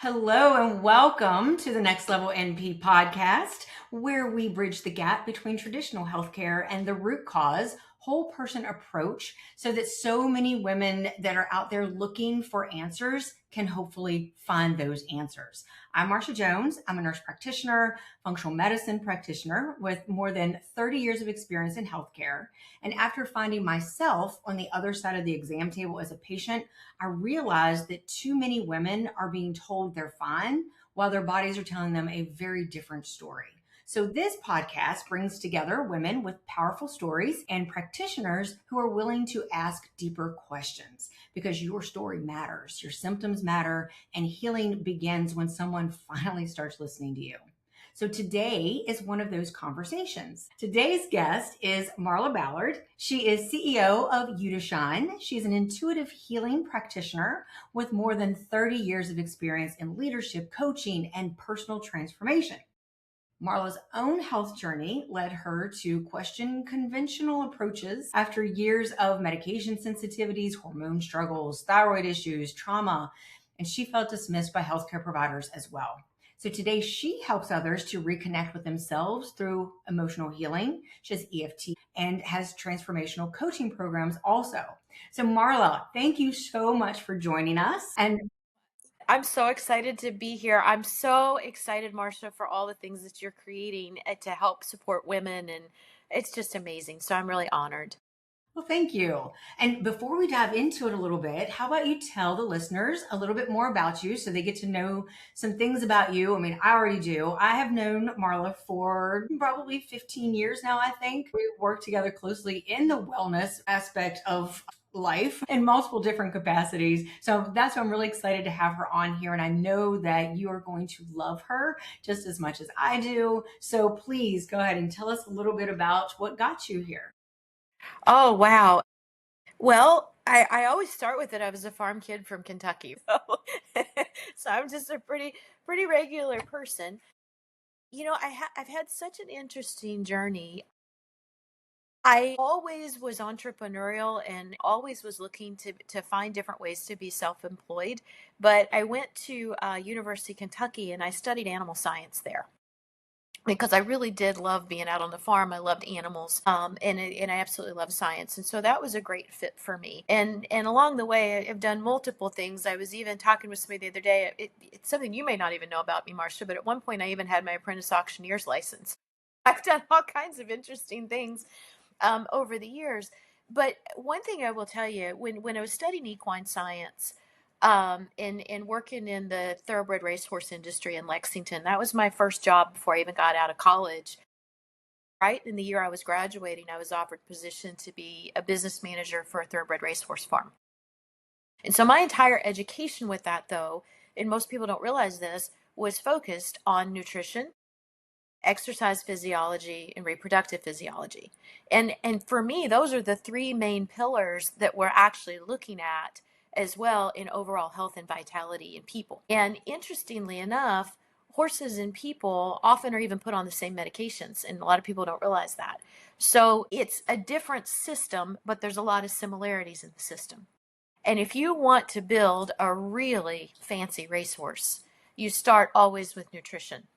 Hello and welcome to the Next Level NP podcast, where we bridge the gap between traditional healthcare and the root cause whole person approach so that so many women that are out there looking for answers can hopefully find those answers. I'm Marcia Jones. I'm a nurse practitioner, functional medicine practitioner with more than 30 years of experience in healthcare. And after finding myself on the other side of the exam table as a patient, I realized that too many women are being told they're fine while their bodies are telling them a very different story. So, this podcast brings together women with powerful stories and practitioners who are willing to ask deeper questions because your story matters, your symptoms matter, and healing begins when someone finally starts listening to you. So today is one of those conversations. Today's guest is Marla Ballard. She is CEO of Shine. She's an intuitive healing practitioner with more than 30 years of experience in leadership, coaching, and personal transformation. Marla's own health journey led her to question conventional approaches after years of medication sensitivities, hormone struggles, thyroid issues, trauma, and she felt dismissed by healthcare providers as well. So today she helps others to reconnect with themselves through emotional healing. She has EFT and has transformational coaching programs also. So Marla, thank you so much for joining us. And I'm so excited to be here. I'm so excited, Marcia, for all the things that you're creating to help support women. And it's just amazing. So I'm really honored. well, thank you. And before we dive into it a little bit, how about you tell the listeners a little bit more about you so they get to know some things about you? I mean, I already do. I have known Marla for probably 15 years now, I think. We've worked together closely in the wellness aspect of life in multiple different capacities. So that's why I'm really excited to have her on here. And I know that you are going to love her just as much as I do. So please go ahead and tell us a little bit about what got you here. Oh, wow. Well, I always start with it. I was a farm kid from Kentucky. So I'm just a pretty regular person. I've had such an interesting journey. I always was entrepreneurial and always was looking to find different ways to be self-employed. But I went to University of Kentucky and I studied animal science there because I really did love being out on the farm. I loved animals, and I absolutely love science, and so that was a great fit for me. And along the way, I've done multiple things. I was even talking with somebody the other day. It's something you may not even know about me, Marcia, but at one point, I even had my apprentice auctioneer's license. I've done all kinds of interesting things over the years. But one thing I will tell you, when I was studying equine science, and working in the thoroughbred racehorse industry in Lexington, that was my first job before I even got out of college. Right in the year I was graduating, I was offered position to be a business manager for a thoroughbred racehorse farm. And so my entire education with that, though, and most people don't realize this, was focused on nutrition, exercise physiology, and reproductive physiology. And for me, those are the three main pillars that we're actually looking at as well in overall health and vitality in people. And interestingly enough, horses and people often are even put on the same medications, and a lot of people don't realize that. So it's a different system, but there's a lot of similarities in the system. And if you want to build a really fancy racehorse, you start always with nutrition.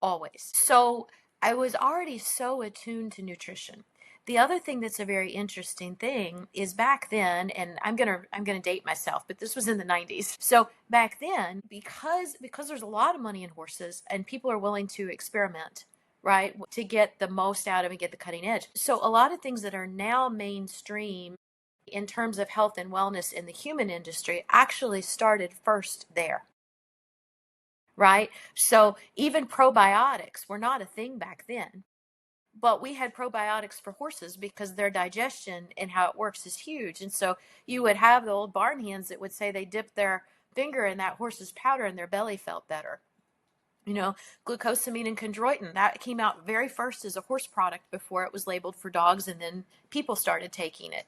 Always. So I was already so attuned to nutrition. The other thing that's a very interesting thing is back then, and I'm gonna date myself, but this was in the 90s. So back then, because there's a lot of money in horses and people are willing to experiment, right, to get the most out of and get the cutting edge. So a lot of things that are now mainstream in terms of health and wellness in the human industry actually started first there, right? So even probiotics were not a thing back then, but we had probiotics for horses because their digestion and how it works is huge. And so you would have the old barn hands that would say they dipped their finger in that horse's powder and their belly felt better. Glucosamine and chondroitin, that came out very first as a horse product before it was labeled for dogs, and then people started taking it.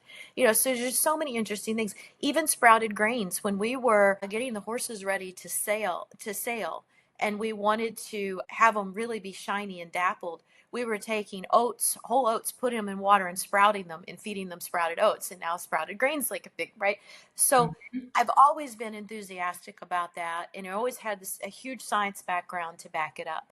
So there's so many interesting things. Even sprouted grains, when we were getting the horses ready to sail, and we wanted to have them really be shiny and dappled, we were taking oats, whole oats, putting them in water and sprouting them and feeding them sprouted oats, and now sprouted grains like a big, right? So Mhm. I've always been enthusiastic about that, and I always had a huge science background to back it up.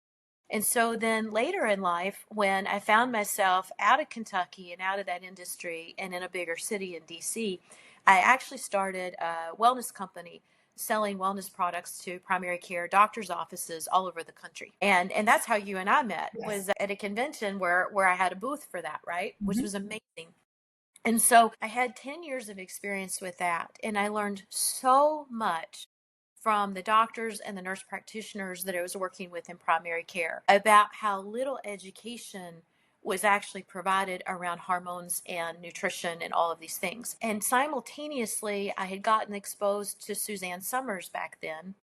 And so then later in life, when I found myself out of Kentucky and out of that industry and in a bigger city in DC, I actually started a wellness company selling wellness products to primary care doctors' offices all over the country. And that's how you and I met, Yes. was at a convention where I had a booth for that, right? Which Mhm. was amazing. And so I had 10 years of experience with that. And I learned so much from the doctors and the nurse practitioners that I was working with in primary care about how little education was actually provided around hormones and nutrition and all of these things. And simultaneously, I had gotten exposed to Suzanne Summers back then,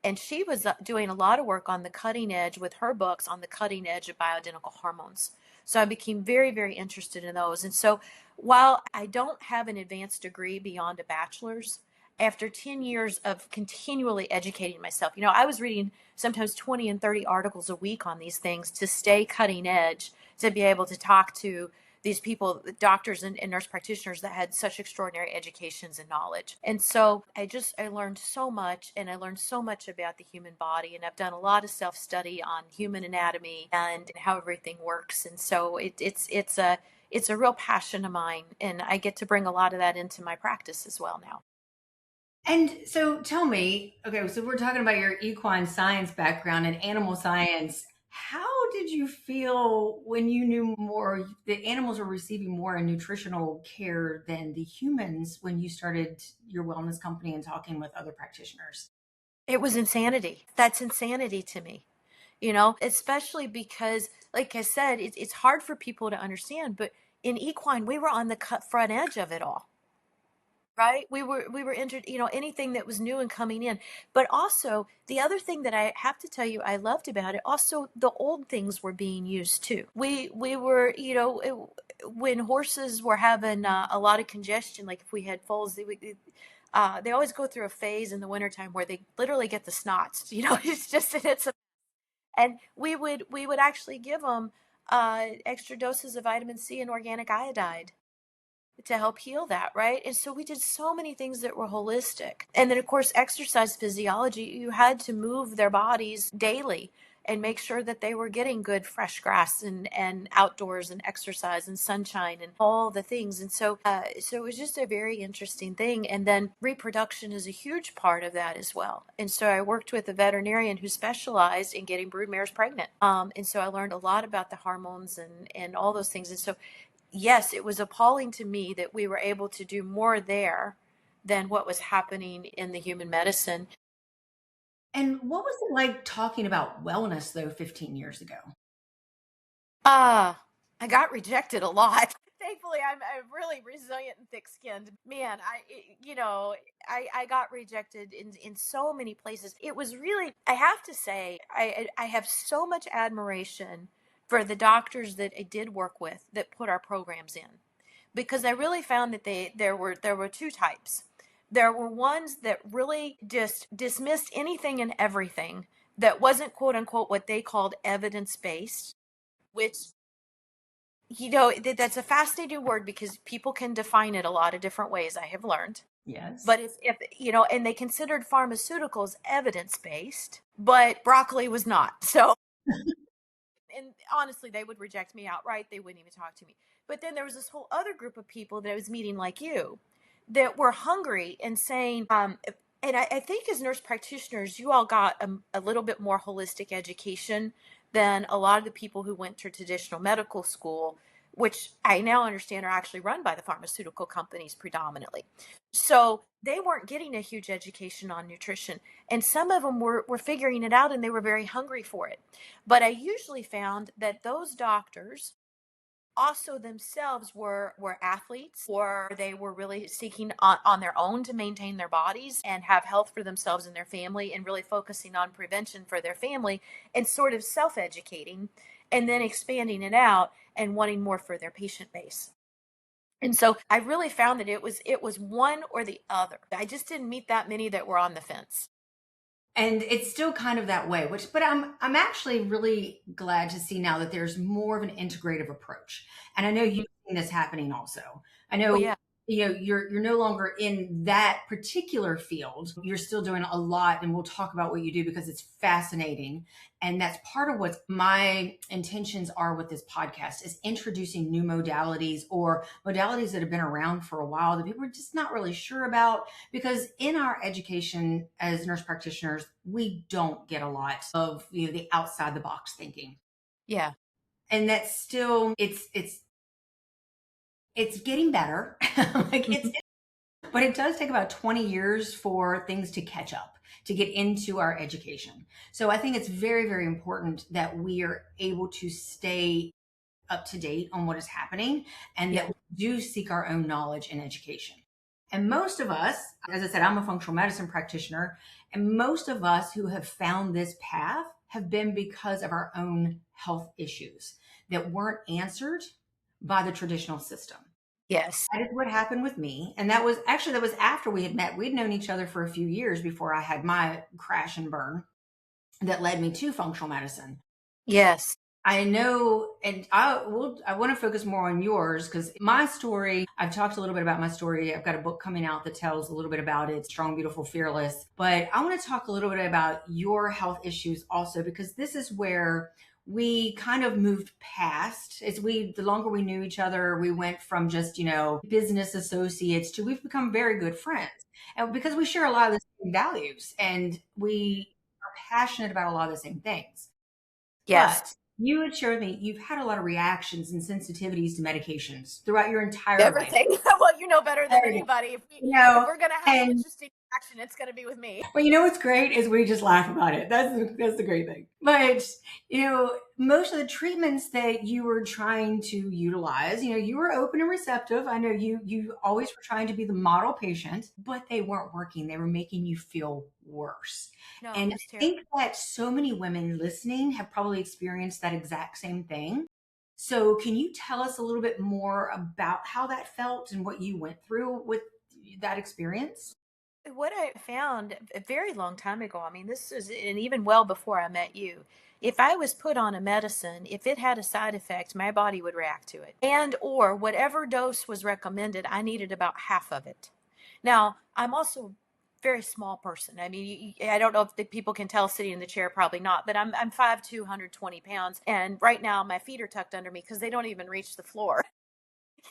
and she was doing a lot of work on the cutting edge with her books on the cutting edge of bioidentical hormones. So I became very, very interested in those. And so while I don't have an advanced degree beyond a bachelor's, after 10 years of continually educating myself, I was reading sometimes 20 and 30 articles a week on these things to stay cutting edge, to be able to talk to these people, doctors and nurse practitioners that had such extraordinary educations and knowledge. And so I learned so much, and I learned so much about the human body. And I've done a lot of self-study on human anatomy and how everything works. And so it's a real passion of mine. And I get to bring a lot of that into my practice as well now. And so tell me, okay, so we're talking about your equine science background and animal science. How did you feel when you knew more, the animals were receiving more in nutritional care than the humans when you started your wellness company and talking with other practitioners? It was insanity. That's insanity to me, especially because, like I said, it's hard for people to understand. But in equine, we were on the cut front edge of it all, right? We were entered, anything that was new and coming in. But also, the other thing that I have to tell you I loved about it, also the old things were being used too. We were, when horses were having a lot of congestion, like if we had foals, they always go through a phase in the wintertime where they literally get the snots. It's just, and we would actually give them extra doses of vitamin C and organic iodide to help heal that, right? And so we did so many things that were holistic. And then, of course, exercise physiology, you had to move their bodies daily and make sure that they were getting good fresh grass and outdoors and exercise and sunshine and all the things. And so it was just a very interesting thing. And then reproduction is a huge part of that as well. And so I worked with a veterinarian who specialized in getting brood mares pregnant. And so I learned a lot about the hormones and all those things. And so yes, it was appalling to me that we were able to do more there than what was happening in the human medicine. And what was it like talking about wellness though 15 years ago? I got rejected a lot. Thankfully, I'm really resilient and thick-skinned. Man, I got rejected in so many places. It was really, I have to say, I have so much admiration for the doctors that I did work with that put our programs in, because I really found that there were two types. There were ones that really just dismissed anything and everything that wasn't quote unquote what they called evidence based, which, that's a fascinating word because people can define it a lot of different ways, I have learned. Yes. But if and they considered pharmaceuticals evidence based, but broccoli was not. So, and honestly, they would reject me outright. They wouldn't even talk to me. But then there was this whole other group of people that I was meeting, like you, that were hungry and saying, and I think as nurse practitioners, you all got a little bit more holistic education than a lot of the people who went to traditional medical school, which I now understand are actually run by the pharmaceutical companies predominantly. So they weren't getting a huge education on nutrition. And some of them were figuring it out and they were very hungry for it. But I usually found that those doctors also themselves were athletes, or they were really seeking on their own to maintain their bodies and have health for themselves and their family, and really focusing on prevention for their family and sort of self-educating and then expanding it out and wanting more for their patient base. And so I really found that it was one or the other. I just didn't meet that many that were on the fence. And it's still kind of that way, but I'm actually really glad to see now that there's more of an integrative approach. And I know Mhm. you've seen this happening also. I Oh know, yeah. you're no longer in that particular field. You're still doing a lot, and we'll talk about what you do because it's fascinating. And that's part of what my intentions are with this podcast, is introducing new modalities, or modalities that have been around for a while that people are just not really sure about, because in our education as nurse practitioners, we don't get a lot of, the outside the box thinking. Yeah. And that's still, it's getting better. Like it's Mhm. But it does take about 20 years for things to catch up, to get into our education. So I think it's very, very important that we are able to stay up to date on what is happening, and that Yeah. we do seek our own knowledge and education. And most of us, as I said, I'm a functional medicine practitioner, and most of us who have found this path have been because of our own health issues that weren't answered by the traditional system. Yes. That is what happened with me. And that was after we had met. We'd known each other for a few years before I had my crash and burn that led me to functional medicine. Yes. I know, and I want to focus more on yours, because my story, I've talked a little bit about my story. I've got a book coming out that tells a little bit about it, Strong, Beautiful, Fearless. But I want to talk a little bit about your health issues also, because this is where we kind of moved past. The longer we knew each other, we went from just, business associates to we've become very good friends. And because we share a lot of the same values, and we are passionate about a lot of the same things. Yes. But you had shared with me you've had a lot of reactions and sensitivities to medications throughout your entire life. Everything. Well, you know better than Everything. anybody. You If know, we're gonna have an and interesting action, it's gonna be with me. Well, what's great is we just laugh about it. That's the great thing. But most of the treatments that you were trying to utilize, you were open and receptive. I know you always were trying to be the model patient, but they weren't working. They were making you feel worse. No, it And was I terrible. think that so many women listening have probably experienced that exact same thing. So, can you tell us a little bit more about how that felt and what you went through with that experience? What I found a very long time ago, I mean, this is, and even well before I met you, if I was put on a medicine, if it had a side effect, my body would react to it. And or whatever dose was recommended, I needed about half of it. Now, I'm also a very small person. I mean, I don't know if the people can tell sitting in the chair, probably not, but I'm 5'2", 120 pounds. And right now my feet are tucked under me because they don't even reach the floor.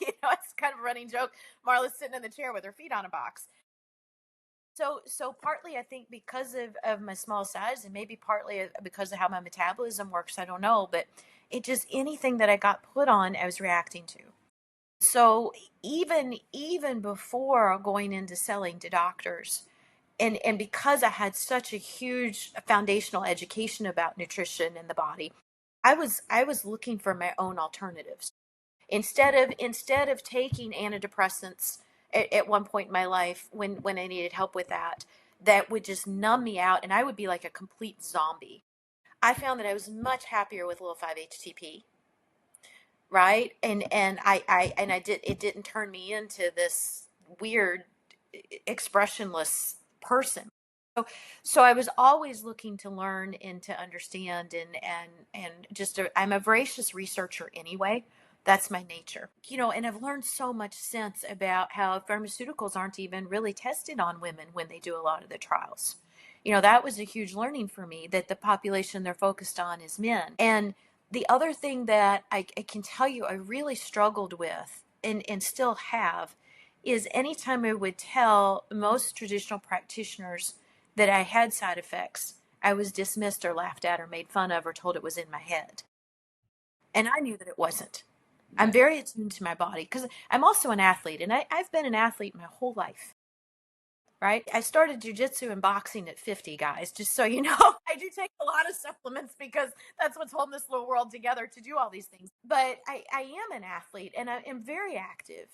It's kind of a running joke. Marla's sitting in the chair with her feet on a box. So partly I think because of my small size, and maybe partly because of how my metabolism works, I don't know, but it just, anything that I got put on, I was reacting to. So even before going into selling to doctors, and because I had such a huge foundational education about nutrition and the body, I was looking for my own alternatives. Instead of taking antidepressants at one point in my life, when I needed help with that, that would just numb me out and I would be like a complete zombie. I found that I was much happier with little 5-HTP, right? And I did, it didn't turn me into this weird expressionless person. So I was always looking to learn and to understand, and just I'm a voracious researcher anyway. That's my nature. And I've learned so much since about how pharmaceuticals aren't even really tested on women when they do a lot of the trials. That was a huge learning for me, that the population they're focused on is men. And the other thing that I can tell you I really struggled with, and still have, is anytime I would tell most traditional practitioners that I had side effects, I was dismissed or laughed at or made fun of or told it was in my head. And I knew that it wasn't. I'm Yeah. very attuned to my body because I'm also an athlete, and I've been an athlete my whole life. Right? I started jujitsu and boxing at 50, guys, just so you know. I do take a lot of supplements because that's what's holding this little world together, to do all these things. But I am an athlete and I am very active.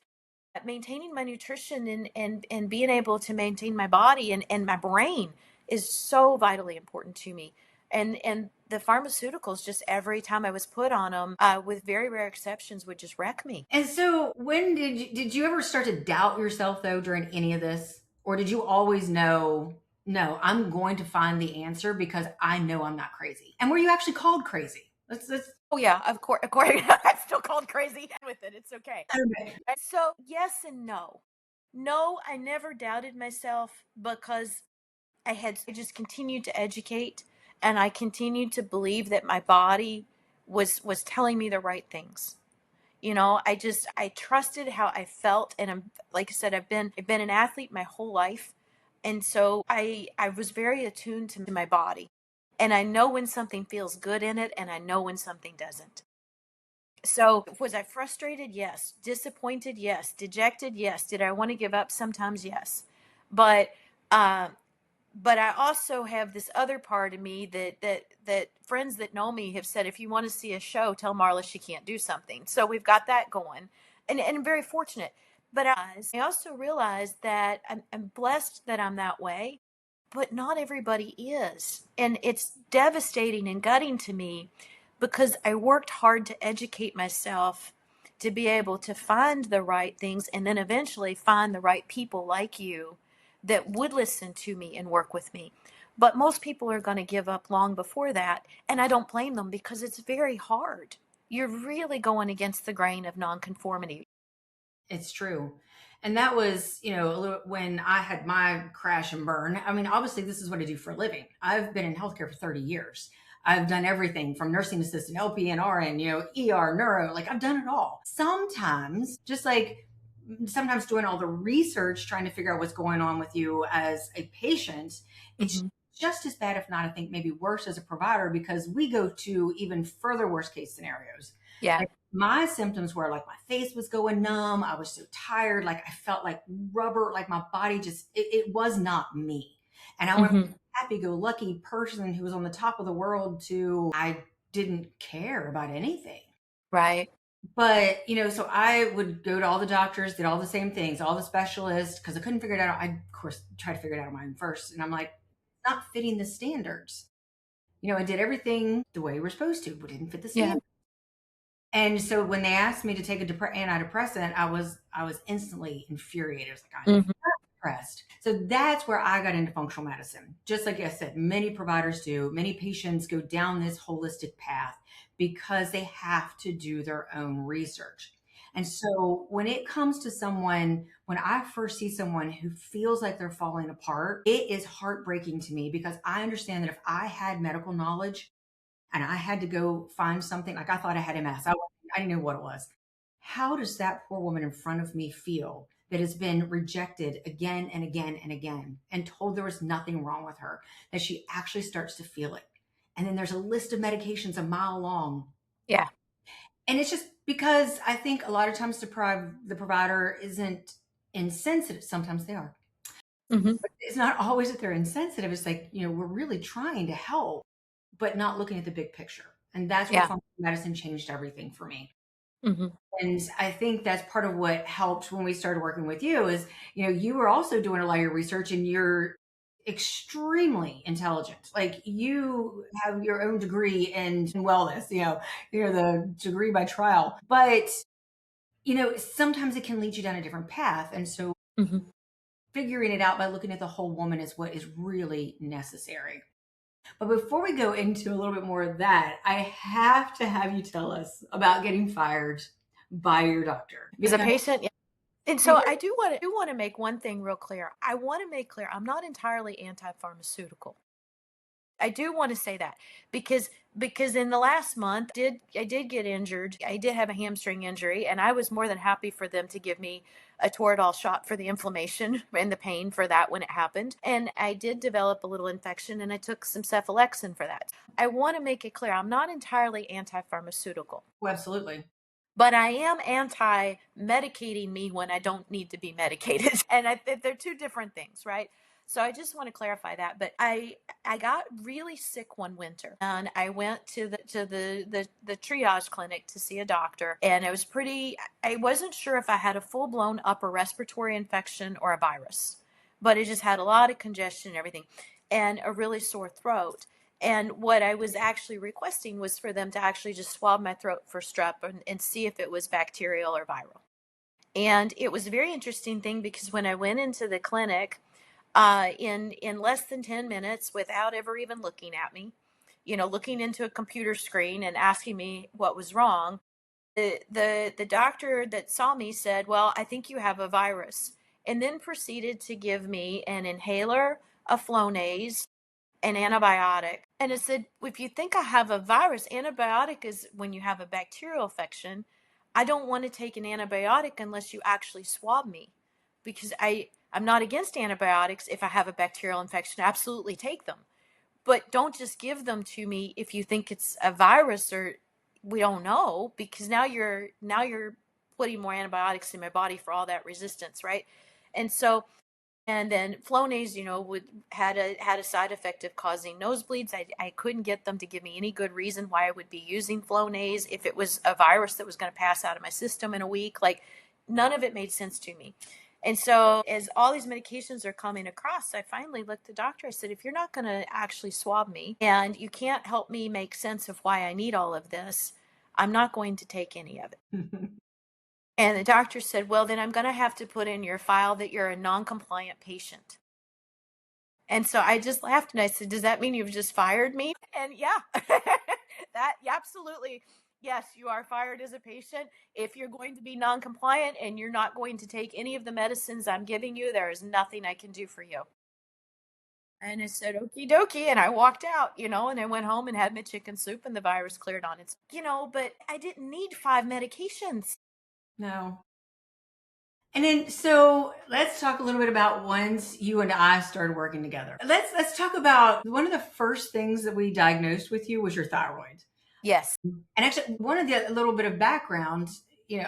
Maintaining my nutrition and being able to maintain my body and my brain is so vitally important to me. And the pharmaceuticals, just every time I was put on them, with very rare exceptions, would just wreck me. And so, when did you ever start to doubt yourself though during any of this, or did you always know? No, I'm going to find the answer because I know I'm not crazy. And were you actually called crazy? Let's Oh yeah, of course. I'm still called crazy with it. It's okay. okay. So yes and no. No, I never doubted myself because I just continued to educate, and I continued to believe that my body was telling me the right things. I trusted how I felt, and I'm like I said, I've been an athlete my whole life, and so I was very attuned to my body, and I know when something feels good in it, and I know when something doesn't. So was I frustrated? Yes. Disappointed? Yes. Dejected? Yes. Did I want to give up? Sometimes, yes. But uh, but I also have this other part of me that friends that know me have said, if you want to see a show, tell Marla she can't do something. So we've got that going, and I'm very fortunate. But I also realized that I'm blessed that I'm that way, but not everybody is, and it's devastating and gutting to me because I worked hard to educate myself to be able to find the right things and then eventually find the right people like you that would listen to me and work with me. But most people are going to give up long before that. And I don't blame them because it's very hard. You're really going against the grain of nonconformity. It's true. And that was, a little when I had my crash and burn. I mean, obviously, this is what I do for a living. I've been in healthcare for 30 years. I've done everything from nursing assistant, LPN, RN, ER, neuro, like I've done it all. Sometimes, just like sometimes doing all the research, trying to figure out what's going on with you as a patient, it's Hmm. just as bad, if not, I think maybe worse as a provider because we go to even further worst case scenarios. Yeah. Like my symptoms were like my face was going numb. I was so tired. Like I felt like rubber, like my body just, it was not me. And I went from Hmm. happy go lucky person who was on the top of the world to I didn't care about anything. Right. But, so I would go to all the doctors, did all the same things, all the specialists, because I couldn't figure it out. I, of course, tried to figure it out on my own first. And I'm like, not fitting the standards. I did everything the way we're supposed to, but didn't fit the Yeah. standards. And so when they asked me to take a antidepressant, I was instantly infuriated. I was like, I'm Hmm. depressed. So that's where I got into functional medicine. Just like I said, many providers do. Many patients go down this holistic path because they have to do their own research. And so when it comes to someone, when I first see someone who feels like they're falling apart, it is heartbreaking to me because I understand that if I had medical knowledge and I had to go find something, like I thought I had MS. I didn't know what it was. How does that poor woman in front of me feel that has been rejected again and again and again and told there was nothing wrong with her, that she actually starts to feel it? And then there's a list of medications a mile long. Yeah. And it's just because I think a lot of times the provider isn't insensitive. Sometimes they are. Hmm. But it's not always that they're insensitive. It's like, we're really trying to help, but not looking at the big picture. And that's where Yeah. functional medicine changed everything for me. Hmm. And I think that's part of what helped when we started working with you is, you were also doing a lot of your research and you're extremely intelligent. Like you have your own degree in wellness, you're the degree by trial. But, sometimes it can lead you down a different path. And so Hmm. figuring it out by looking at the whole woman is what is really necessary. But before we go into a little bit more of that, I have to have you tell us about getting fired by your doctor As a because patient, yeah. And so because I do want to make one thing real clear. I want to make clear I'm not entirely anti-pharmaceutical. I do want to say that because in the last month I did get injured. I did have a hamstring injury, and I was more than happy for them to give me a Toradol shot for the inflammation and the pain for that when it happened. And I did develop a little infection, and I took some cephalexin for that. I want to make it clear I'm not entirely anti-pharmaceutical, absolutely. but I am anti medicating me when I don't need to be medicated. And they're two different things, right? So I just want to clarify that. But I got really sick one winter, and I went to the triage clinic to see a doctor, and I wasn't sure if I had a full blown upper respiratory infection or a virus, but it just had a lot of congestion and everything, and a really sore throat. And what I was actually requesting was for them to actually just swab my throat for strep and see if it was bacterial or viral. And it was a very interesting thing because when I went into the clinic, in less than 10 minutes without ever even looking at me, looking into a computer screen and asking me what was wrong. The doctor that saw me said, "Well, I think you have a virus," and then proceeded to give me an inhaler, a Flonase, an antibiotic. And it said, if you think I have a virus, antibiotic is when you have a bacterial infection. I don't want to take an antibiotic unless you actually swab me, because I'm not against antibiotics. If I have a bacterial infection, absolutely take them, but don't just give them to me if you think it's a virus, or we don't know, because now you're putting more antibiotics in my body for all that resistance, right? And so, and then Flonase, would had a side effect of causing nosebleeds. I couldn't get them to give me any good reason why I would be using Flonase if it was a virus that was going to pass out of my system in a week. Like, none of it made sense to me. And so, as all these medications are coming across, I finally looked at the doctor. I said, if you're not going to actually swab me and you can't help me make sense of why I need all of this, I'm not going to take any of it. And the doctor said, well, then I'm going to have to put in your file that you're a non-compliant patient. And so I just laughed and I said, does that mean you've just fired me? And yeah, absolutely. Yes, you are fired as a patient. If you're going to be non-compliant and you're not going to take any of the medicines I'm giving you, there is nothing I can do for you. And I said, okie dokie. And I walked out, and I went home and had my chicken soup, and the virus cleared on its, but I didn't need 5 medications. No. And then, so let's talk a little bit about once you and I started working together. Let's talk about one of the first things that we diagnosed with you was your thyroid. Yes. And actually, one of the a little bit of background,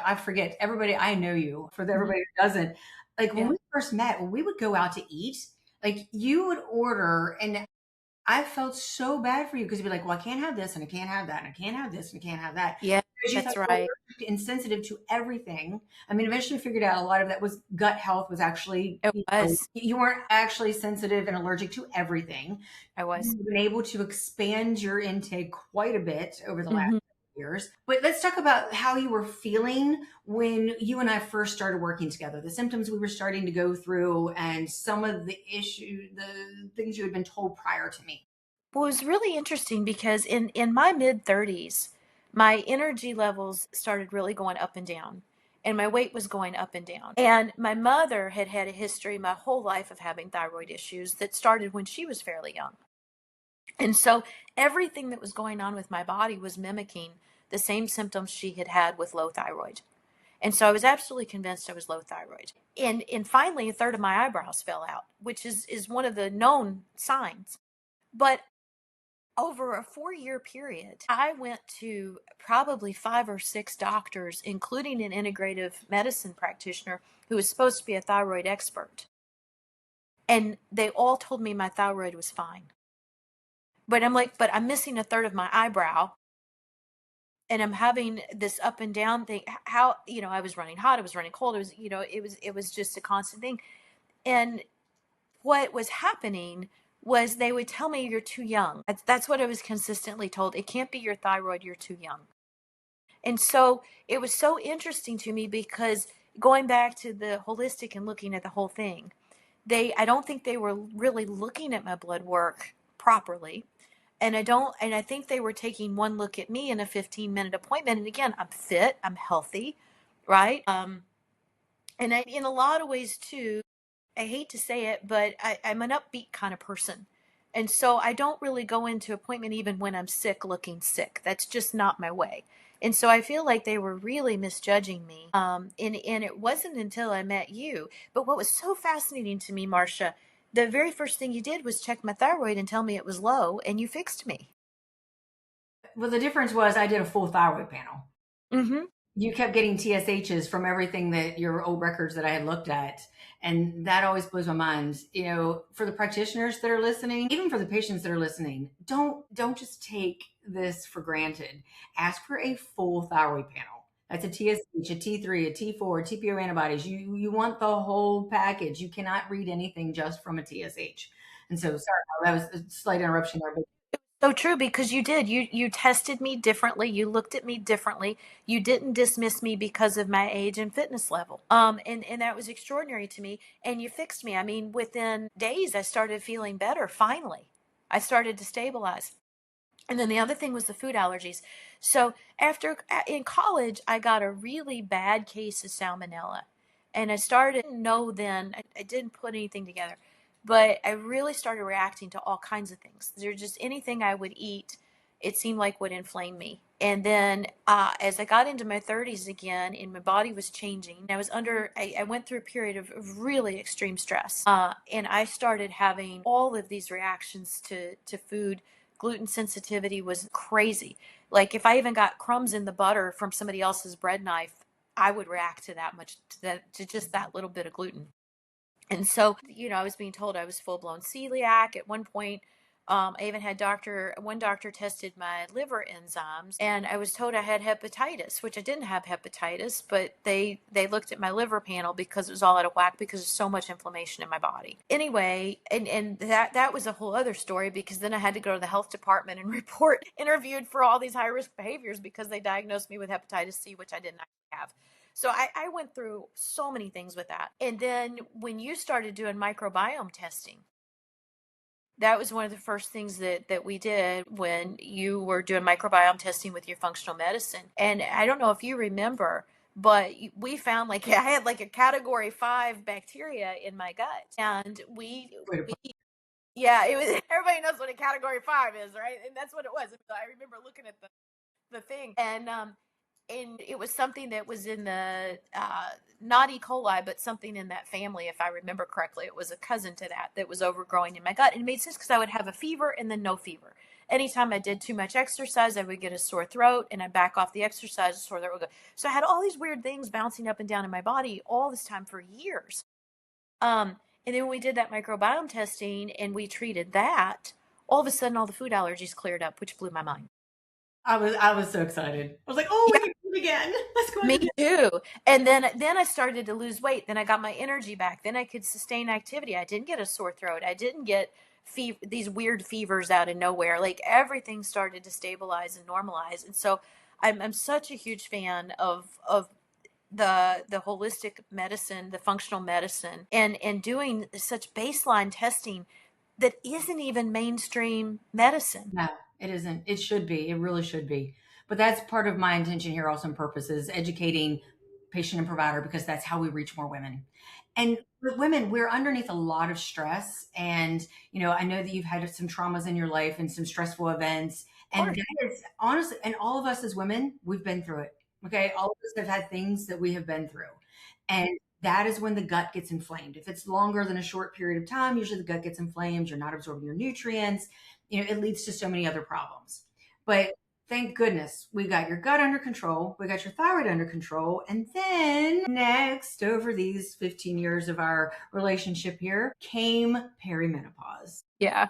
I forget everybody. I know you. For everybody who doesn't, like when Yeah. we first met, when we would go out to eat, like you would order, and I felt so bad for you because you'd be like, well, I can't have this and I can't have that and I can't have this and I can't have that. Yeah, Because you thought that's you were right. allergic and sensitive to everything. I mean, eventually figured out a lot of that was gut health was actually, It was. you weren't actually sensitive and allergic to everything. I was. You've been able to expand your intake quite a bit over the last Mhm. years. But let's talk about how you were feeling when you and I first started working together, the symptoms we were starting to go through, and some of the the things you had been told prior to me. Well, it was really interesting because in my mid 30s, my energy levels started really going up and down, and my weight was going up and down. And my mother had had a history my whole life of having thyroid issues that started when she was fairly young. And so everything that was going on with my body was mimicking the same symptoms she had had with low thyroid. And so I was absolutely convinced I was low thyroid. And finally, a third of my eyebrows fell out, which is one of the known signs. But over a 4-year period, I went to probably 5 or 6 doctors, including an integrative medicine practitioner who was supposed to be a thyroid expert. And they all told me my thyroid was fine. But I'm like, but I'm missing a third of my eyebrow, and I'm having this up and down thing. How, I was running hot, I was running cold. It was just a constant thing. And what was happening was they would tell me, you're too young. That's what I was consistently told. It can't be your thyroid, you're too young. And so it was so interesting to me because going back to the holistic and looking at the whole thing, I don't think they were really looking at my blood work properly. And I think they were taking one look at me in a 15-minute appointment. And again, I'm fit, I'm healthy, right? And in a lot of ways too, I hate to say it, but I'm an upbeat kind of person. And so I don't really go into appointment even when I'm sick looking sick. That's just not my way. And so I feel like they were really misjudging me. And it wasn't until I met you. But what was so fascinating to me, Marcia, the very first thing you did was check my thyroid and tell me it was low, and you fixed me. Well, the difference was I did a full thyroid panel. Mm-hmm. You kept getting TSHs from everything that your old records that I had looked at. And that always blows my mind. For the practitioners that are listening, even for the patients that are listening, don't just take this for granted. Ask for a full thyroid panel. That's a TSH, a T3, a T4, TPO antibodies. You want the whole package. You cannot read anything just from a TSH. And so, sorry, that was a slight interruption there, but So true, because you did. You tested me differently. You looked at me differently. You didn't dismiss me because of my age and fitness level. And that was extraordinary to me. And you fixed me. I mean, within days, I started feeling better. Finally, I started to stabilize. And then the other thing was the food allergies. So after in college, I got a really bad case of salmonella, and I started to know then. I didn't put anything together, but I really started reacting to all kinds of things. There's just anything I would eat, it seemed like would inflame me. And then as I got into my 30s again, and my body was changing, I went through a period of really extreme stress, and I started having all of these reactions to food. Gluten sensitivity was crazy. Like if I even got crumbs in the butter from somebody else's bread knife, I would react to that much, to just that little bit of gluten. And so, I was being told I was full blown celiac at one point. I even had one doctor tested my liver enzymes, and I was told I had hepatitis, which I didn't have hepatitis, but they looked at my liver panel because it was all out of whack because there's so much inflammation in my body. Anyway, and that was a whole other story, because then I had to go to the health department and report interviewed for all these high risk behaviors because they diagnosed me with hepatitis C, which I didn't actually have. So I went through so many things with that. And then when you started doing microbiome testing, that was one of the first things that we did when you were doing microbiome testing with your functional medicine. And I don't know if you remember, but we found like I had like a category 5 bacteria in my gut. And we yeah, it was everybody knows what a category 5 is, right? And that's what it was. I remember looking at the thing, and it was something that was in the not E. coli, but something in that family, if I remember correctly. It was a cousin to that was overgrowing in my gut, and it made sense because I would have a fever and then no fever. Anytime I did too much exercise, I would get a sore throat, and I back off the exercise, the sore throat would go. So I had all these weird things bouncing up and down in my body all this time for years. And then when we did that microbiome testing and we treated that, all of a sudden all the food allergies cleared up, which blew my mind. I was so excited. I was like, oh, we Yeah, can do it again. Let's go me into too. And then I started to lose weight. Then I got my energy back. Then I could sustain activity. I didn't get a sore throat. I didn't get these weird fevers out of nowhere. Like everything started to stabilize and normalize. And so I'm such a huge fan of the holistic medicine, the functional medicine, and doing such baseline testing that isn't even mainstream medicine. No, it isn't. It should be. It really should be. But that's part of my intention here, also in purpose, is educating patient and provider, because that's how we reach more women. And with women, we're underneath a lot of stress. And, I know that you've had some traumas in your life and some stressful events. Of And course. that is honestly, and all of us as women, we've been through it. Okay. All of us have had things that we have been through. And that is when the gut gets inflamed. If it's longer than a short period of time, usually the gut gets inflamed. You're not absorbing your nutrients. It leads to so many other problems. But thank goodness we got your gut under control. We got your thyroid under control. And then next, over these 15 years of our relationship here, came perimenopause. Yeah.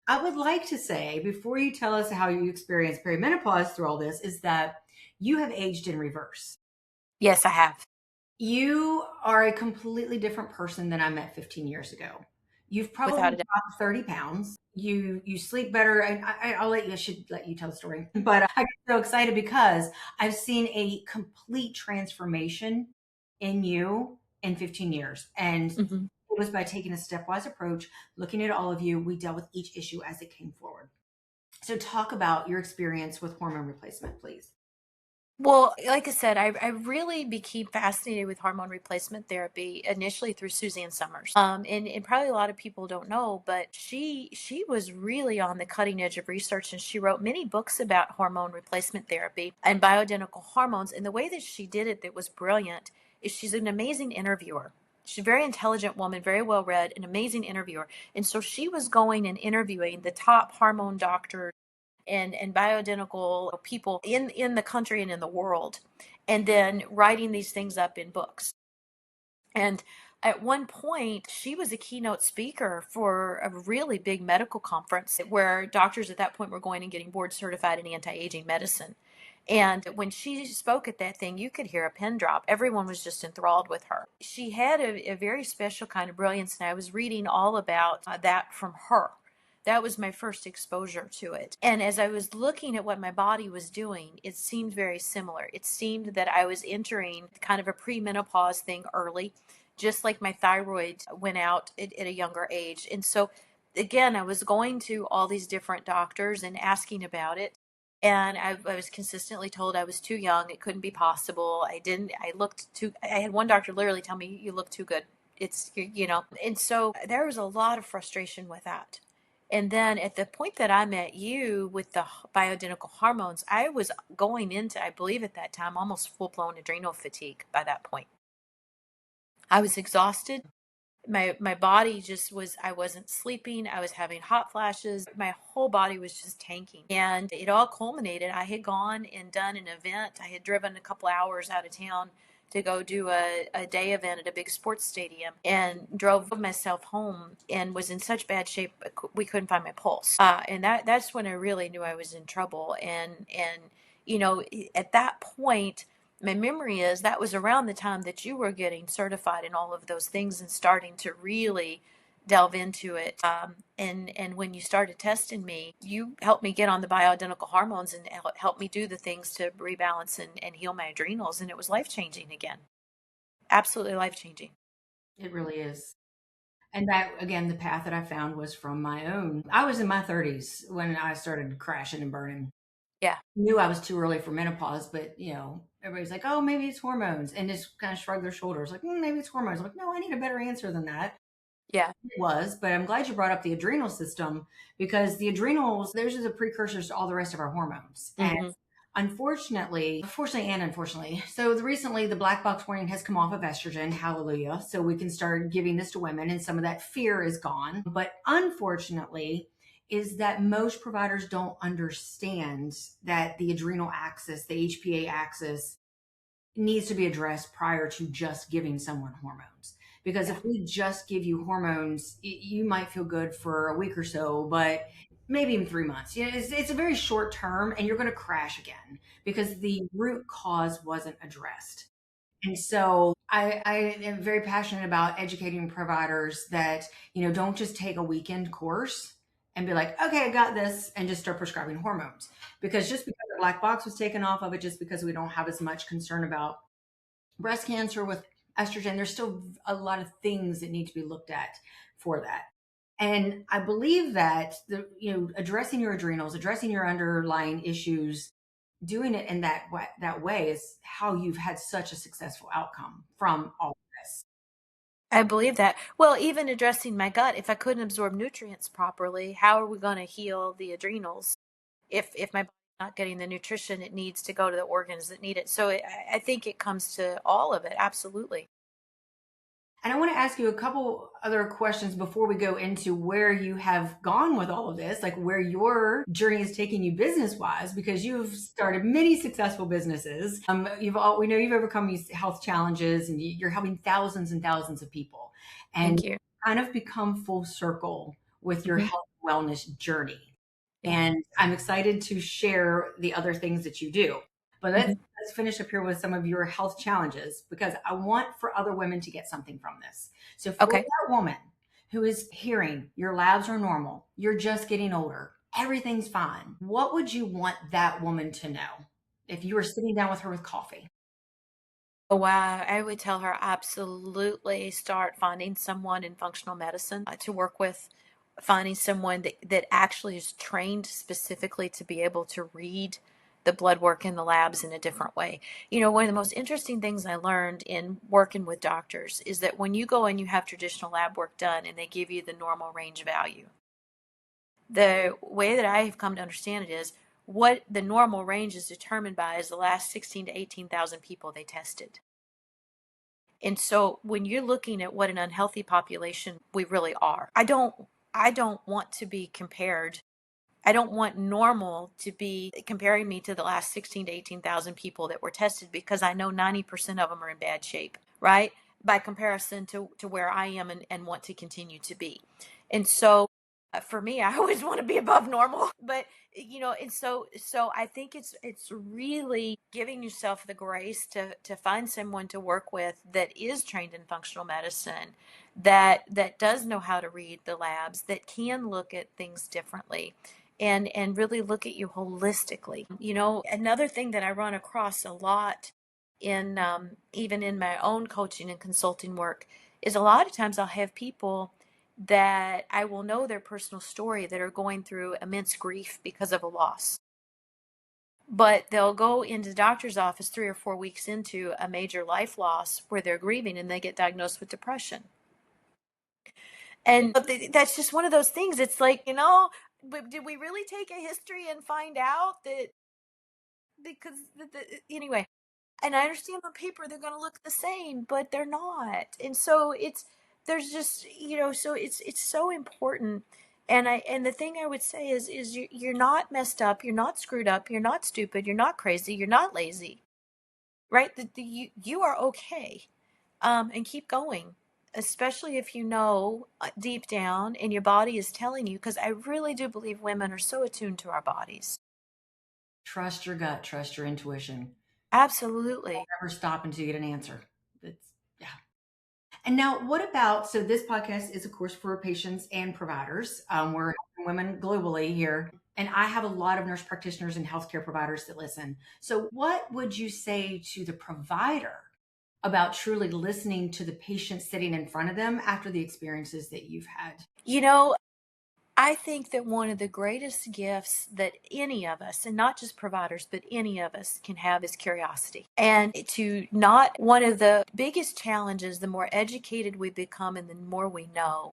I would like to say, before you tell us how you experienced perimenopause through all this, is that you have aged in reverse. Yes, I have. You are a completely different person than I met 15 years ago. You've probably Without a doubt. dropped 30 pounds. You sleep better. And I should let you tell the story. But I get so excited because I've seen a complete transformation in you in 15 years. And Mhm. it was by taking a stepwise approach, looking at all of you. We dealt with each issue as it came forward. So talk about your experience with hormone replacement, please. Well, like I said, I really became fascinated with hormone replacement therapy initially through Suzanne Summers. And probably a lot of people don't know, but she was really on the cutting edge of research, and she wrote many books about hormone replacement therapy and bioidentical hormones. And the way that she did it that was brilliant is she's an amazing interviewer. She's a very intelligent woman, very well read, an amazing interviewer. And so she was going and interviewing the top hormone doctors and bioidentical people in the country and in the world, and then writing these things up in books. And at one point, she was a keynote speaker for a really big medical conference where doctors at that point were going and getting board certified in anti-aging medicine. And when she spoke at that thing, you could hear a pin drop. Everyone was just enthralled with her. She had a very special kind of brilliance, and I was reading all about that from her. That was my first exposure to it. And as I was looking at what my body was doing, it seemed very similar. It seemed that I was entering kind of a premenopause thing early, just like my thyroid went out at a younger age. And so, again, I was going to all these different doctors and asking about it. And I was consistently told I was too young. It couldn't be possible. I looked too, I had one doctor literally tell me, you look too good. And so there was a lot of frustration with that. And then at the point that I met you with the bioidentical hormones, I was going into, I believe at that time, almost full blown adrenal fatigue by that point. I was exhausted. My body just was, I wasn't sleeping. I was having hot flashes. My whole body was just tanking. And it all culminated. I had gone and done an event. I had driven a couple hours out of town to go do a day event at a big sports stadium and drove myself home and was in such bad shape we couldn't find my pulse. And that's when I really knew I was in trouble. And at that point, my memory is that was around the time that you were getting certified in all of those things and starting to really delve into it. And when you started testing me, you helped me get on the bioidentical hormones and helped me do the things to rebalance and heal my adrenals. And it was life changing again. Absolutely life changing. It really is. And that, again, the path that I found was from my own. I was in my 30s when I started crashing and burning. Yeah. Knew I was too early for menopause, but everybody's like, "Oh, maybe it's hormones," and just kind of shrug their shoulders, like, "Maybe it's hormones." I'm like, "No, I need a better answer than that." Yeah. It was, but I'm glad you brought up the adrenal system because the adrenals, those are the precursors to all the rest of our hormones. And Mm-hmm. unfortunately, and unfortunately, so recently the black box warning has come off of estrogen. Hallelujah! So we can start giving this to women, and some of that fear is gone. But unfortunately, is that most providers don't understand that the adrenal axis, the HPA axis, needs to be addressed prior to just giving someone hormones. Because Yeah. if we just give you hormones, you might feel good for a week or so, but maybe even 3 months. It's a very short term, and you're going to crash again because the root cause wasn't addressed. And so I am very passionate about educating providers that, don't just take a weekend course and be like, okay, I got this, and just start prescribing hormones. Because just because the black box was taken off of it, just because we don't have as much concern about breast cancer with estrogen, there's still a lot of things that need to be looked at for that. And I believe that addressing your adrenals, addressing your underlying issues, doing it in that way is how you've had such a successful outcome from all of this. I believe that. Well, even addressing my gut, if I couldn't absorb nutrients properly, how are we going to heal the adrenals? If my body's not getting the nutrition it needs to go to the organs that need it. So I think it comes to all of it. Absolutely. And I want to ask you a couple other questions before we go into where you have gone with all of this, like where your journey is taking you business wise, because you've started many successful businesses. We know you've overcome these health challenges, and you're helping thousands and thousands of people, and Thank you. kind of become full circle with your Hmm. health wellness journey. Yeah. And I'm excited to share the other things that you do. But let's Hmm. let's finish up here with some of your health challenges because I want for other women to get something from this. So for Okay. that woman who is hearing your labs are normal, you're just getting older, everything's fine. What would you want that woman to know if you were sitting down with her with coffee? Oh, wow. I would tell her absolutely start finding someone in functional medicine to work with, finding someone that actually is trained specifically to be able to read the blood work in the labs in a different way. One of the most interesting things I learned in working with doctors is that when you go and you have traditional lab work done and they give you the normal range value, the way that I have come to understand it is what the normal range is determined by is the last 16 to 18,000 people they tested. And so when you're looking at what an unhealthy population we really are, I don't want to be compared. I don't want normal to be comparing me to the last 16 to 18,000 people that were tested because I know 90% of them are in bad shape, right? By comparison to where I am and want to continue to be. And so for me, I always want to be above normal, but and so I think it's really giving yourself the grace to find someone to work with that is trained in functional medicine that does know how to read the labs, that can look at things differently and really look at you holistically. Another thing that I run across a lot in even in my own coaching and consulting work is a lot of times I'll have people that I will know their personal story that are going through immense grief because of a loss. But they'll go into the doctor's office 3 or 4 weeks into a major life loss where they're grieving and they get diagnosed with depression. And that's just one of those things. It's like, but did we really take a history and find out that because anyway, and I understand on paper they're going to look the same, but they're not. And so there's just, so it's so important. And the thing I would say is you're not messed up, you're not screwed up, you're not stupid, you're not crazy, you're not lazy, right? You are okay. And keep going, especially if you know deep down and your body is telling you, because I really do believe women are so attuned to our bodies. Trust your gut, trust your intuition. Absolutely. Never stop until you get an answer. Yeah. And now, what about? So, this podcast is, of course, for patients and providers. We're helping women globally here. And I have a lot of nurse practitioners and healthcare providers that listen. So, what would you say to the provider about truly listening to the patient sitting in front of them after the experiences that you've had? I think that one of the greatest gifts that any of us, and not just providers, but any of us can have is curiosity. And to not, one of the biggest challenges, the more educated we become and the more we know,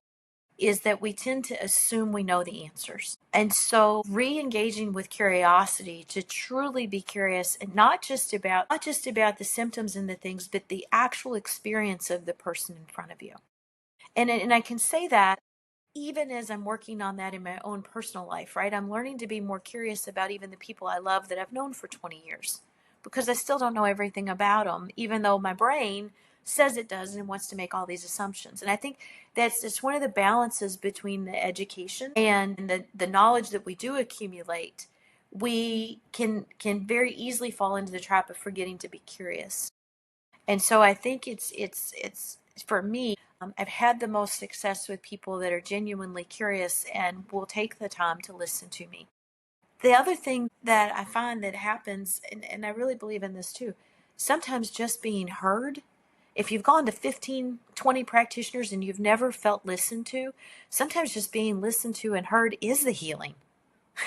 is that we tend to assume we know the answers. And so re-engaging with curiosity to truly be curious and not just about the symptoms and the things, but the actual experience of the person in front of you. And I can say that even as I'm working on that in my own personal life, right? I'm learning to be more curious about even the people I love that I've known for 20 years because I still don't know everything about them, even though my brain says it does and wants to make all these assumptions. And I think that's just one of the balances between the education and the knowledge that we do accumulate. We can very easily fall into the trap of forgetting to be curious. And so I think it's for me, I've had the most success with people that are genuinely curious and will take the time to listen to me. The other thing that I find that happens, and I really believe in this too, sometimes just being heard. If you've gone to 15, 20 practitioners and you've never felt listened to, sometimes just being listened to and heard is the healing.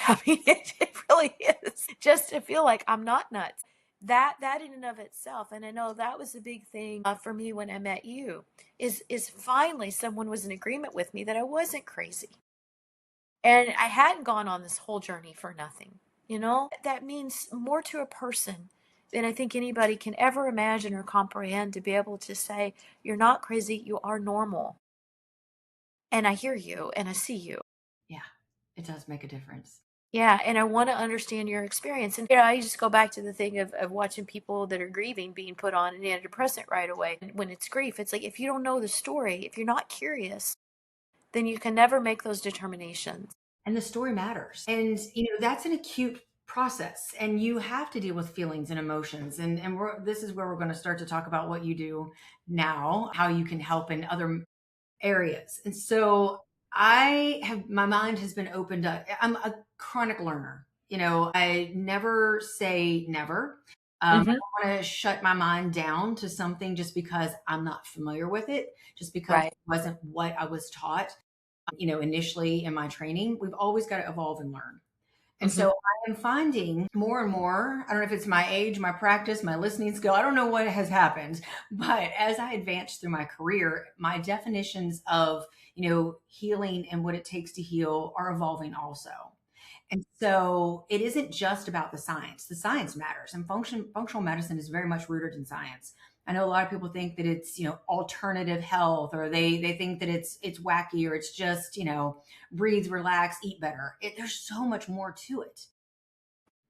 I mean, it really is. Just to feel like I'm not nuts. That in and of itself, and I know that was a big thing for me when I met you, is finally someone was in agreement with me that I wasn't crazy, and I hadn't gone on this whole journey for nothing. That means more to a person than I think anybody can ever imagine or comprehend. To be able to say, "You're not crazy. You are normal," and I hear you and I see you. Yeah, it does make a difference. Yeah, and I want to understand your experience. And I just go back to the thing of watching people that are grieving being put on an antidepressant right away. And when it's grief, it's like if you don't know the story, if you're not curious, then you can never make those determinations. And the story matters. And, that's an acute process. And you have to deal with feelings and emotions. And this is where we're going to start to talk about what you do now, how you can help in other areas. And so my mind has been opened up. I'm a chronic learner. I never say never. I Hmm. don't want to shut my mind down to something just because I'm not familiar with it, just because Right. it wasn't what I was taught, initially in my training. We've always got to evolve and learn. And Hmm. so I am finding more and more, I don't know if it's my age, my practice, my listening skill, I don't know what has happened, but as I advance through my career, my definitions of, healing and what it takes to heal are evolving also. And so it isn't just about the science. The science matters, and functional medicine is very much rooted in science. I know a lot of people think that it's, alternative health, or they think that it's wacky, or it's just, breathe, relax, eat better. There's so much more to it.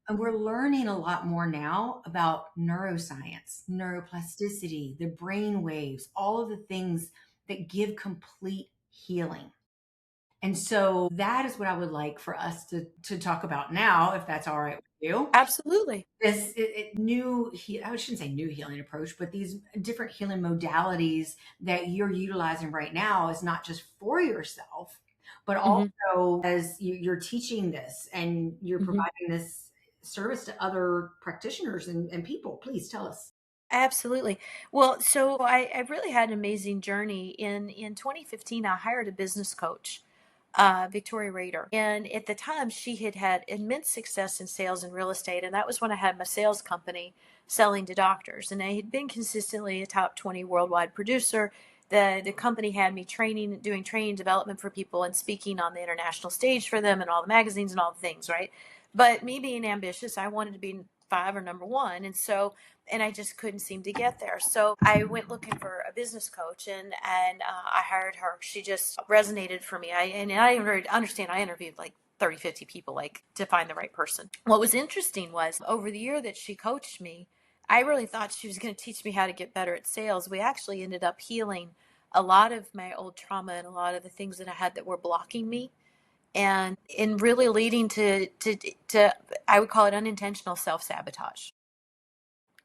And we're learning a lot more now about neuroscience, neuroplasticity, the brain waves, all of the things that give complete healing. And so that is what I would like for us to talk about now, if that's all right with you. Absolutely. This new, I shouldn't say new healing approach, but these different healing modalities that you're utilizing right now is not just for yourself, but Hmm. also as you're teaching this and you're Hmm. providing this service to other practitioners and people. Please tell us. Absolutely. Well, so I really had an amazing journey. In 2015, I hired a business coach, Victoria Rader. And at the time, she had had immense success in sales and real estate. And that was when I had my sales company selling to doctors. And I had been consistently a top 20 worldwide producer. The company had me training, doing training development for people and speaking on the international stage for them and all the magazines and all the things, right? But me being ambitious, I wanted to be five or number one. And I just couldn't seem to get there. So I went looking for a business coach, and I hired her. She just resonated for me. I understand. I interviewed like 30, 50 people, like, to find the right person. What was interesting was over the year that she coached me, I really thought she was going to teach me how to get better at sales. We actually ended up healing a lot of my old trauma and a lot of the things that I had that were blocking me, and in really leading to I would call it unintentional self-sabotage,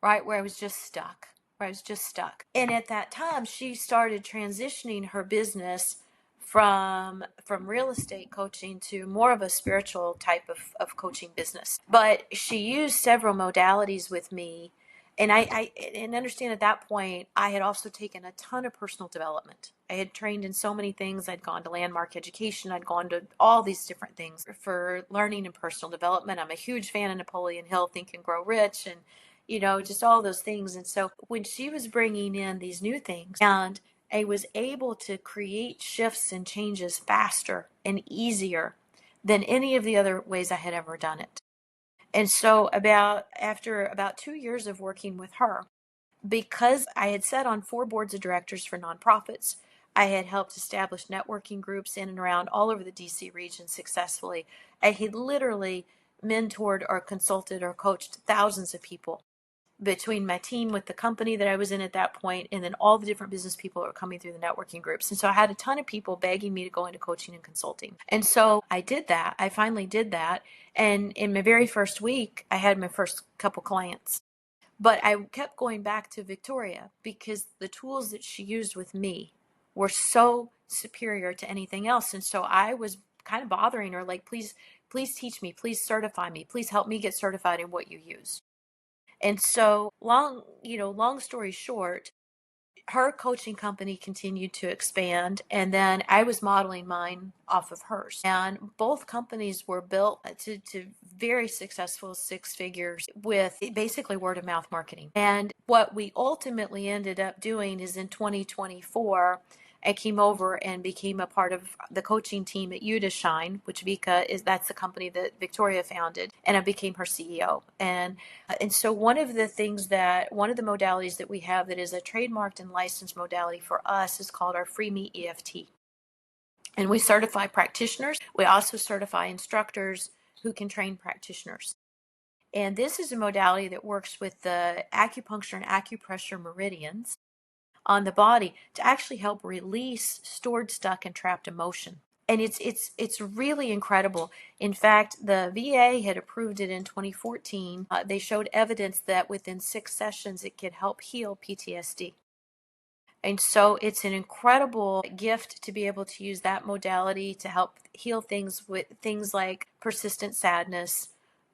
right? Where I was just stuck, where I was just stuck. And at that time, she started transitioning her business from real estate coaching to more of a spiritual type of coaching business. But she used several modalities with me. And I and understand at that point, I had also taken a ton of personal development. I had trained in so many things. I'd gone to landmark education. I'd gone to all these different things for learning and personal development. I'm a huge fan of Napoleon Hill, Think and Grow Rich, and just all those things. And so when she was bringing in these new things, and I was able to create shifts and changes faster and easier than any of the other ways I had ever done it. And so after about 2 years of working with her, because I had sat on 4 boards of directors for nonprofits, I had helped establish networking groups in and around all over the DC region successfully. I had literally mentored or consulted or coached thousands of people between my team with the company that I was in at that point, and then all the different business people that were coming through the networking groups. And so I had a ton of people begging me to go into coaching and consulting. And so I did that. I finally did that. And in my very first week, I had my first couple clients. But I kept going back to Victoria because the tools that she used with me were so superior to anything else. And so I was kind of bothering her, like, please teach me, please certify me, please help me get certified in what you use. And so long story short, her coaching company continued to expand, and then I was modeling mine off of hers. And both companies were built to very successful 6 figures with basically word of mouth marketing. And what we ultimately ended up doing is in 2024, I came over and became a part of the coaching team at You to Shine, which that's the company that Victoria founded, and I became her CEO. And so one of the modalities that we have that is a trademarked and licensed modality for us is called our Free Me EFT. And we certify practitioners. We also certify instructors who can train practitioners. And this is a modality that works with the acupuncture and acupressure meridians on the body to actually help release stored, stuck, and trapped emotion. And it's really incredible. In fact, the VA had approved it in 2014. They showed evidence that within 6 sessions it could help heal PTSD. And so it's an incredible gift to be able to use that modality to help heal things with things like persistent sadness,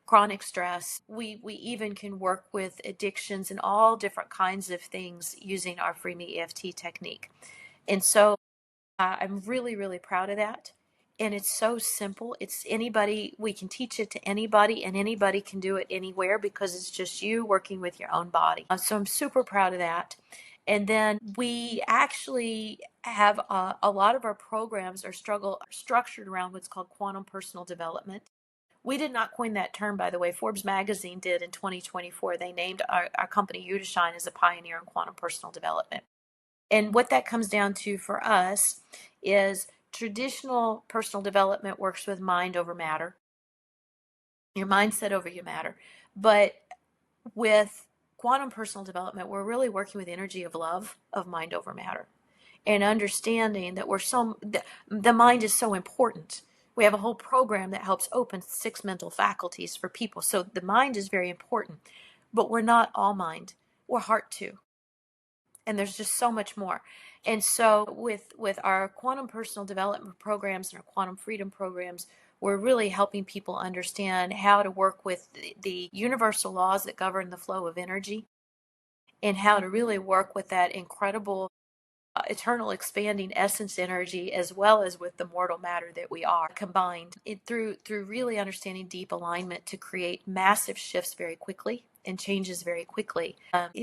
chronic stress. We even can work with addictions and all different kinds of things using our Free Me EFT technique. And so I'm really, really proud of that. And it's so simple. We can teach it to anybody, and anybody can do it anywhere because it's just you working with your own body. So I'm super proud of that. And then we actually have a lot of our programs are structured around what's called quantum personal development. We did not coin that term, by the way. Forbes magazine did in 2024. They named our company You to Shine as a pioneer in quantum personal development. And what that comes down to for us is traditional personal development works with mind over matter, your mindset over your matter. But with quantum personal development, we're really working with energy of love, of mind over matter. and understanding that the mind is so important. We have a whole program that helps open 6 mental faculties for people. So the mind is very important, but we're not all mind. We're heart too. And there's just so much more. And so with our quantum personal development programs and our quantum freedom programs, we're really helping people understand how to work with the universal laws that govern the flow of energy, and how to really work with that incredible eternal expanding essence energy, as well as with the mortal matter that we are, combined through really understanding deep alignment to create massive shifts very quickly and changes very quickly,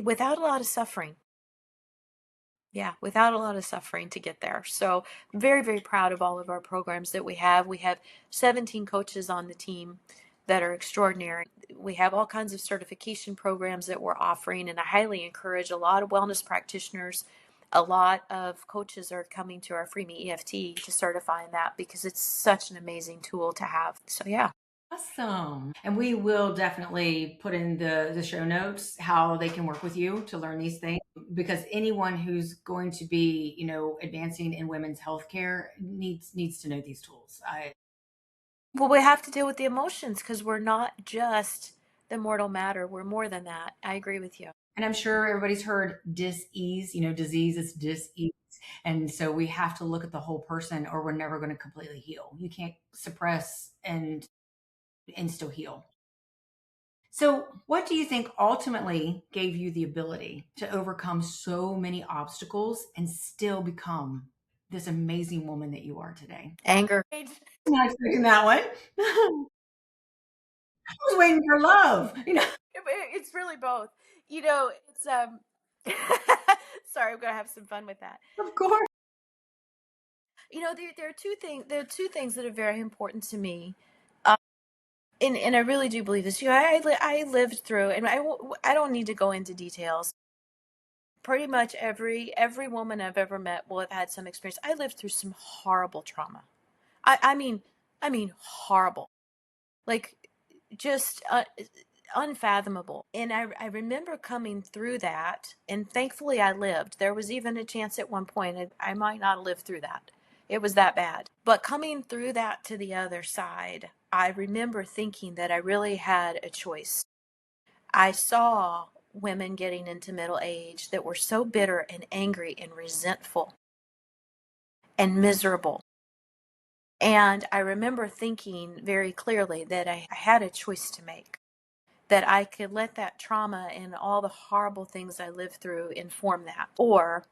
without a lot of suffering. Yeah, without a lot of suffering to get there. So very, very proud of all of our programs that we have. We have 17 coaches on the team that are extraordinary. We have all kinds of certification programs that we're offering, and I highly encourage a lot of wellness practitioners. A lot of coaches are coming to our Free Me EFT to certify in that, because it's such an amazing tool to have. So yeah. Awesome. And we will definitely put in the show notes how they can work with you to learn these things, because anyone who's going to be, advancing in women's healthcare needs to know these tools. Well, we have to deal with the emotions, because we're not just the mortal matter. We're more than that. I agree with you. And I'm sure everybody's heard dis-ease, disease is dis-ease. And so we have to look at the whole person, or we're never going to completely heal. You can't suppress and still heal. So, what do you think ultimately gave you the ability to overcome so many obstacles and still become this amazing woman that you are today? Anger. Not expecting that one. I was waiting for love. It's really both. It's sorry, I'm gonna have some fun with that. Of course. There are two things. There are two things that are very important to me, and I really do believe this. I lived through, and I don't need to go into details. Pretty much every woman I've ever met will have had some experience. I lived through some horrible trauma. I mean horrible, like just unfathomable. And I remember coming through that, and thankfully I lived. There was even a chance at one point I might not live through that. It was that bad. But coming through that to the other side, I remember thinking that I really had a choice. I saw women getting into middle age that were so bitter and angry and resentful and miserable. And I remember thinking very clearly that I had a choice to make, that I could let that trauma and all the horrible things I lived through inform that, or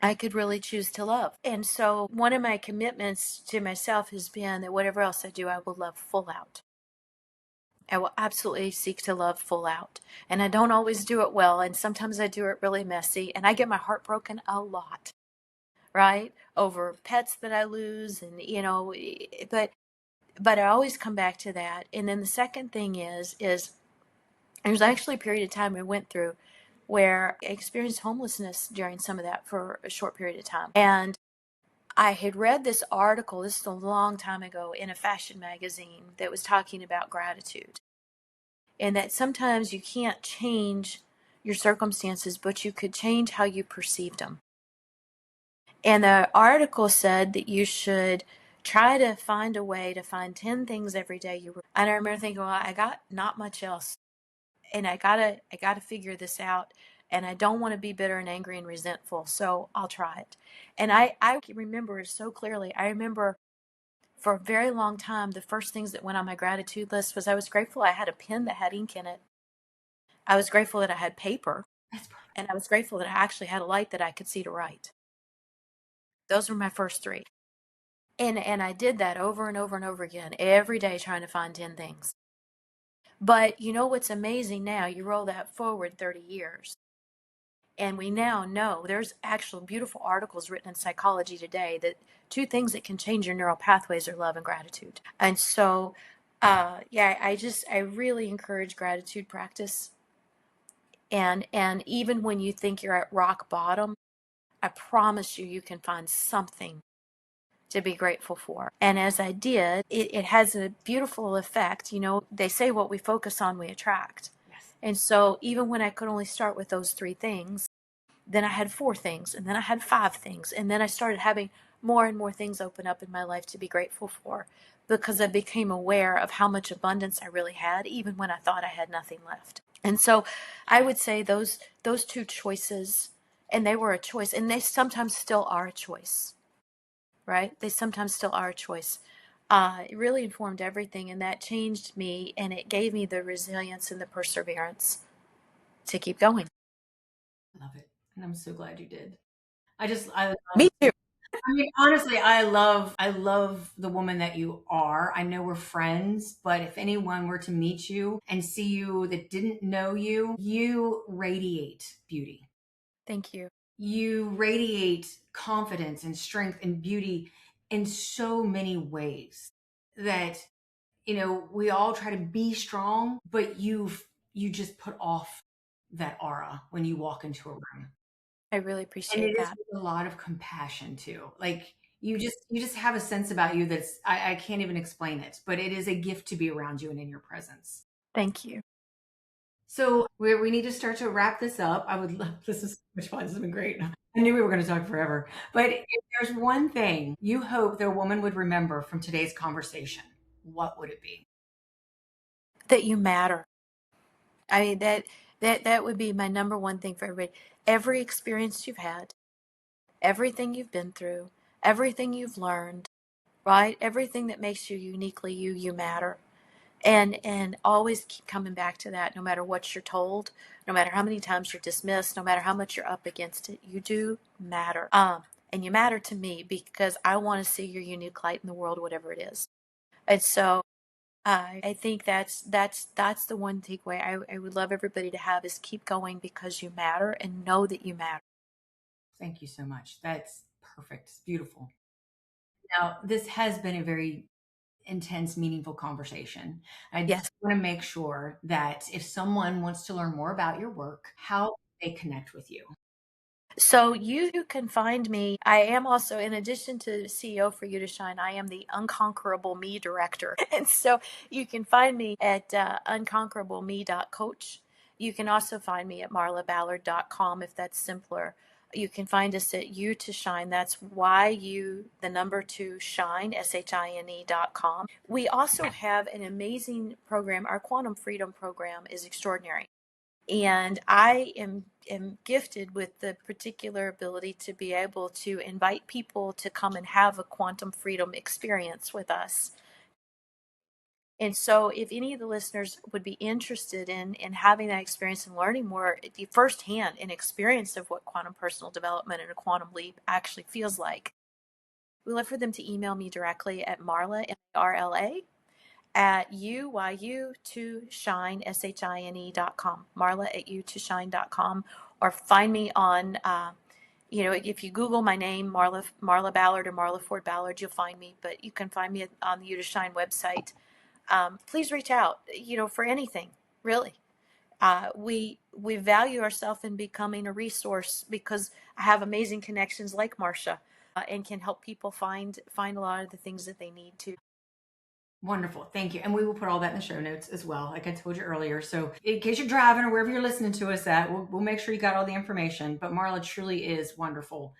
I could really choose to love. And so one of my commitments to myself has been that whatever else I do, I will love full out. I will absolutely seek to love full out. And I don't always do it well. And sometimes I do it really messy. And I get my heart broken a lot, right? Over pets that I lose. And, but I always come back to that. And then the second thing is there's actually a period of time I went through where I experienced homelessness during some of that for a short period of time. And I had read this article, this is a long time ago, in a fashion magazine that was talking about gratitude. And that sometimes you can't change your circumstances, but you could change how you perceived them. And the article said that you should try to find a way to find 10 things every day and I remember thinking, well, I got not much else. And I gotta figure this out. And I don't want to be bitter and angry and resentful. So I'll try it. And I remember it so clearly. I remember for a very long time, the first things that went on my gratitude list was I was grateful I had a pen that had ink in it. I was grateful that I had paper. And I was grateful that I actually had a light that I could see to write. Those were my first three. And I did that over and over and over again, every day trying to find 10 things. But you know what's amazing now? You roll that forward 30 years. And we now know there's actual beautiful articles written in Psychology Today that 2 things that can change your neural pathways are love and gratitude. And so, I really encourage gratitude practice. And even when you think you're at rock bottom, I promise you can find something to be grateful for. And as I did, it has a beautiful effect. They say what we focus on, we attract. Yes. And so even when I could only start with those 3 things, Then I had 4 things, and then I had 5 things. And then I started having more and more things open up in my life to be grateful for, because I became aware of how much abundance I really had, even when I thought I had nothing left. And so I would say those 2 choices, and they were a choice, and they sometimes still are a choice, right? They sometimes still are a choice. It really informed everything, and that changed me, and it gave me the resilience and the perseverance to keep going. Love it. And I'm so glad you did. I love, Me too. I mean, honestly, I love the woman that you are. I know we're friends, but if anyone were to meet you and see you that didn't know you, you radiate beauty. Thank you. You radiate confidence and strength and beauty in so many ways that, we all try to be strong, but you just put off that aura when you walk into a room. I really And it appreciate is that. with a lot of compassion too. Like you just have a sense about you that's I can't even explain it, but it is a gift to be around you and in your presence. Thank you. So we need to start to wrap this up. I would love this is so much fun. This has been great. I knew we were going to talk forever. But if there's one thing you hope that a woman would remember from today's conversation, what would it be? That you matter. I mean, that would be my number one thing for everybody. Every experience you've had, everything you've been through, everything you've learned, right? Everything that makes you uniquely you, you matter. And always keep coming back to that, no matter what you're told, no matter how many times you're dismissed, no matter how much you're up against it, you do matter. And you matter to me because I want to see your unique light in the world, whatever it is. And so I think that's the one takeaway I would love everybody to have is keep going because you matter and know that you matter. Thank you so much. That's perfect. It's beautiful. Now, this has been a very intense, meaningful conversation. I just Yes. want to make sure that if someone wants to learn more about your work, how they connect with you. So you can find me. I am also, in addition to CEO for You to Shine, I am the Unconquerable Me director. And so you can find me at unconquerableme.coach. You can also find me at marlaballard.com if that's simpler. You can find us at You to Shine. That's YU, the number 2, shine, SHINE.com. We also have an amazing program. Our Quantum Freedom program is extraordinary. And I am gifted with the particular ability to be able to invite people to come and have a quantum freedom experience with us. And so, if any of the listeners would be interested in having that experience and learning more firsthand an experience of what quantum personal development and a quantum leap actually feels like, we love for them to email me directly at Marla, MARLA, at UYU to shine, SHINE.com, Marla at U2Shine.com, or find me on, if you Google my name, Marla Ballard or Marla Ford Ballard, you'll find me, but you can find me on the U2Shine website. Please reach out, for anything, really. We value ourselves in becoming a resource because I have amazing connections like Marcia, and can help people find a lot of the things that they need to. Wonderful. Thank you. And we will put all that in the show notes as well, like I told you earlier. So in case you're driving or wherever you're listening to us at, we'll make sure you got all the information. But Marla truly is wonderful.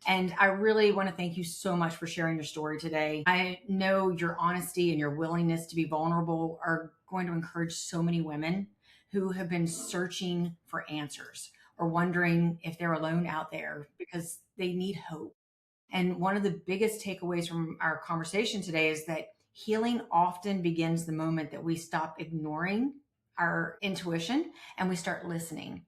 And I really want to thank you so much for sharing your story today. I know your honesty and your willingness to be vulnerable are going to encourage so many women who have been searching for answers or wondering if they're alone out there because they need hope. And one of the biggest takeaways from our conversation today is that healing often begins the moment that we stop ignoring our intuition and we start listening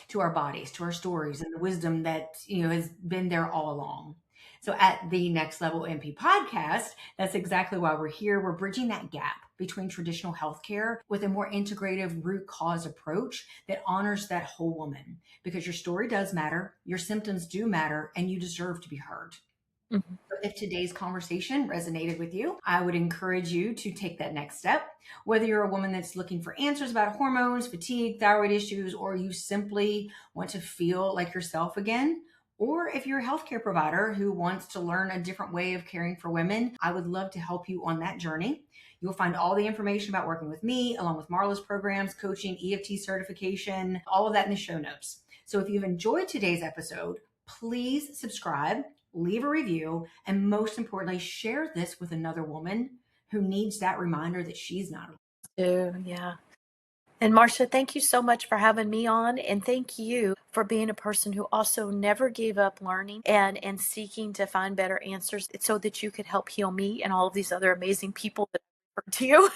to our bodies, to our stories, and the wisdom that has been there all along. So at the Next Level NP podcast, that's exactly why we're here. We're bridging that gap between traditional healthcare with a more integrative root cause approach that honors that whole woman, because your story does matter, your symptoms do matter, and you deserve to be heard. Mhm. If today's conversation resonated with you, I would encourage you to take that next step. Whether you're a woman that's looking for answers about hormones, fatigue, thyroid issues, or you simply want to feel like yourself again, or if you're a healthcare provider who wants to learn a different way of caring for women, I would love to help you on that journey. You'll find all the information about working with me, along with Marla's programs, coaching, EFT certification, all of that in the show notes. So if you've enjoyed today's episode, please subscribe, leave a review, and most importantly, share this with another woman who needs that reminder that she's not alone. Yeah. And Marcia, thank you so much for having me on. And thank you for being a person who also never gave up learning and seeking to find better answers so that you could help heal me and all of these other amazing people that I referred to you.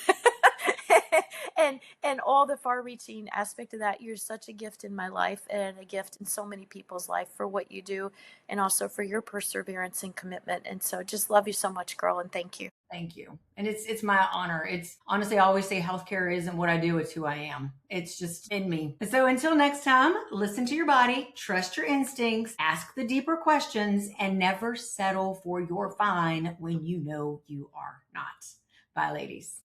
and all the far-reaching aspect of that. You're such a gift in my life and a gift in so many people's life for what you do and also for your perseverance and commitment. And so just love you so much, girl, and thank you. Thank you. And it's my honor. It's honestly, I always say healthcare isn't what I do, it's who I am. It's just in me. So until next time, listen to your body, trust your instincts, ask the deeper questions, and never settle for you're fine when you know you are not. Bye, ladies.